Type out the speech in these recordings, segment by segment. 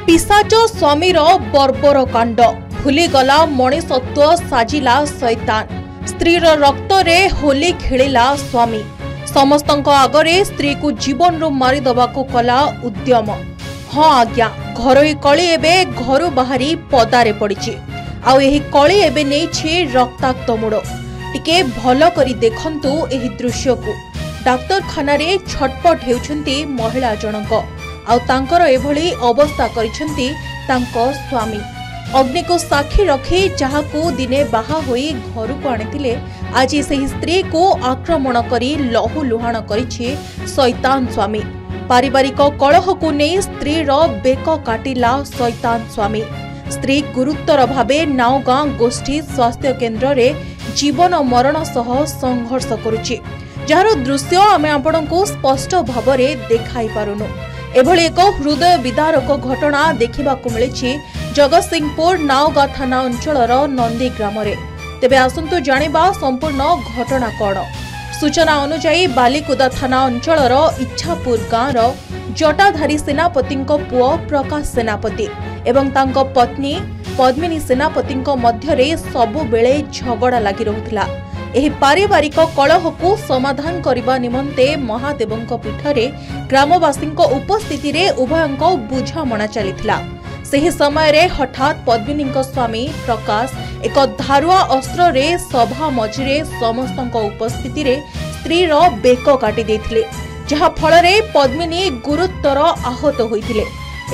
पिशाच स्वामीर बर्बर कांड भूलीगला मणिसत्व साजिला शैतान स्त्रीर रक्त रे होली खेलिला स्वामी समस्तंक आगरे स्त्री को जीवन रू मारिदबा को कला उद्यम। हाँ आज्ञा घरोई कली एबे घरु बाहरी पदारे पड़िछि आउ एही कली एबे नेछि रक्ताक्त मोड़। टिके भल करी देखंतु एही दृश्य को डाक्तरखाना रे छटपट हेउछंती महिला जनक आउ तांकर एभली अवस्था करिसंती तांको स्वामी। अग्नि को साक्षी रखी जहाकू दिने बाहा होई घर को आनिथिले आज सही स्त्री को आक्रमण करी लहु लुहाण करिछि शैतान स्वामी। पारिवारिक कलह को नहीं स्त्री रो बेक काटिला शैतान स्वामी। स्त्री गुरुतर भावे नावगां गोष्ठी स्वास्थ्य केन्द्र रे जीवन मरण सह संघर्ष करुछि जार दृश्य आमे आपनकू स्पष्ट भावरे देखाई पारुनु। एभली एक हृदय विदारक घटना देखिबाकू मिलिछि जगतसिंहपुर नावगां थाना अंचलर नंदी ग्राम रे। तेबे आसंतु जानिबा संपूर्ण घटना कोन। सूचना अनुसार बालिकुदा थाना अंचलर इच्छापुर गाँवर जटाधारी सेनापति पुओ प्रकाश सेनापति एवं तांको पत्नी पद्मिनी सेनापति मध्यरे सबु बेले झगड़ा लगी रहुथिला। एही पारिवारिक कलह को समाधान करबा निमंते महादेवंक पीठरे ग्रामवासी उपस्थिति रे उभयंक बुझामणा चलिथिला। सेही समय रे हठात पद्मिनी स्वामी प्रकाश एक धारुआ अस्त्र रे सभा मझिरे समस्तंक उपस्थिति रे स्त्री रो बेक काटी देथिले जहा फल रे पद्मिनी गुरुतर आहत होइथिले।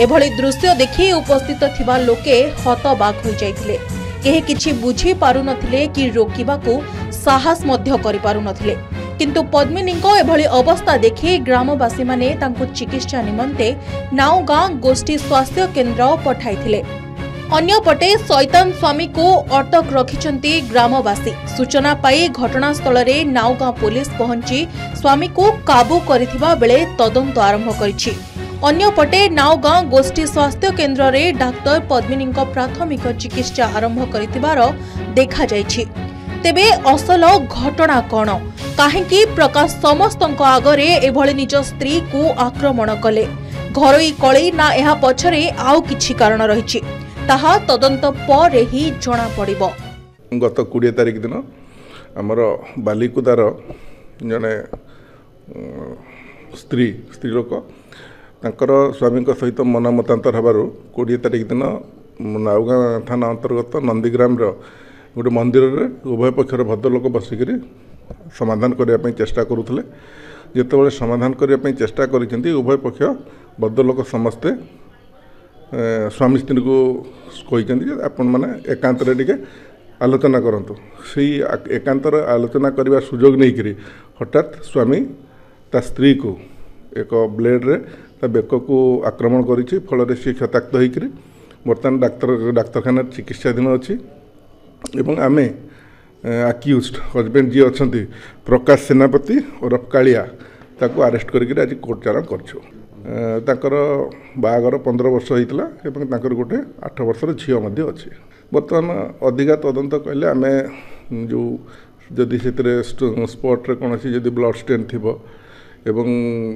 एभली दृश्य देखि उपस्थित थिबा लोके हतबाक होई जाइथिले। केहे किछि बुझी पारु नथिले कि रोकिबाकू साहस मध्य करि पारु नथिले। किंतु पद्मिनी को एभली अवस्था देखि ग्रामवासी माने तांको चिकित्सा निमंते नावगां गोष्ठी स्वास्थ्य केन्द्र पठाइथिले। अन्यपटे शैतान स्वामी को अटक रखिछंती ग्रामवासी। सूचना पाई घटनास्थल रे नावगां पुलिस पहुंची स्वामी को काबू करिथिबा बेले तदंत आरंभ करिछि। अन्यपटे नावगां गोष्ठी स्वास्थ्य केन्द्र रे डाक्टर पद्मिनी प्राथमिक चिकित्सा आरंभ करिथिबार देखा जाइछि। तेबे असल घटना कोन काहेकि प्रकाश समस्तंक आगरे एभली निज स्त्री को आक्रमण कले घरोई कली ना एहा पछरे आउ किछि कारण रहिछि ताहा तदंत पर ही जणा पड़िबो। गत 20 तारिख दिन हमर बालिकुदार जने स्त्री लोक तांकर स्वामी सहित मन मतांतर हबारु 20 तारिख दिन नावगां थाना अंतर्गत नंदीग्राम गोटे मंदिर रे उभय पक्षर भद्रलोक बसिक समाधान करने चेष्टा करुले। जितेबाला समाधान करने चेष्टा कर उभय पक्ष भद्रलोक समस्ते स्वामी स्त्री को कहते आपण मैंने एकांत टे आलोचना करूँ। से एकांत आलोचना करने सुजोग नहीं करी हठात स्वामी ता स्त्री को एक ब्लेड रे ता बेक को आक्रमण करी फल सी क्षताक्त होकर बर्तमान डाक्तरखाना चिकित्साधीन अच्छी एवं आमे आक्यूज्ड हजबैंड जी अच्छा प्रकाश सेनापति और कालिया ताको अरेस्ट करके आज कोर्ट चालाण कर बाहागर 15 वर्ष होता है गोटे 8 वर्षर झील अच्छी। बर्तमान अधिका तदंत कहले आम जो जदि से स्पॉट कौन जदि ब्लड स्टेन थी एवं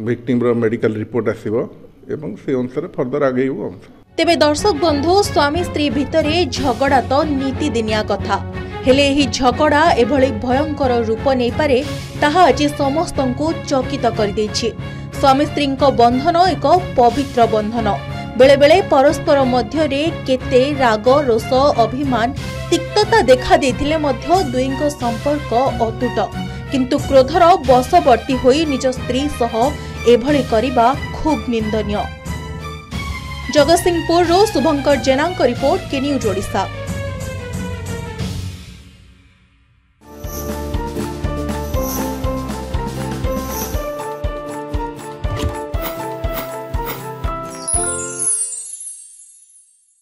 विक्टिम मेडिकल रिपोर्ट आसो से अनुसार फर्दर आगे। तेबे दर्शक बंधु स्वामी स्त्री भितरे झगड़ा तो नीति दिनिया कथा हेले एही झगड़ा एभली भयंकर रूप नहीं पारे ताहा आज समस्तंकु चकित कर दैछि। स्वामी स्त्री बंधन एक पवित्र बंधन बेले बेले परस्पर मध्य रे केते राग रोष अभिमान तिक्तता देखा देथिले मध्य दुईंको संपर्क अतुट किंतु क्रोधर बशवर्ती होई निज स्त्री सह एभली करिबा खूब निंदनीय। जगतसिंहपुर शुभंकर जेना रिपोर्ट के न्यूज ओडिशा।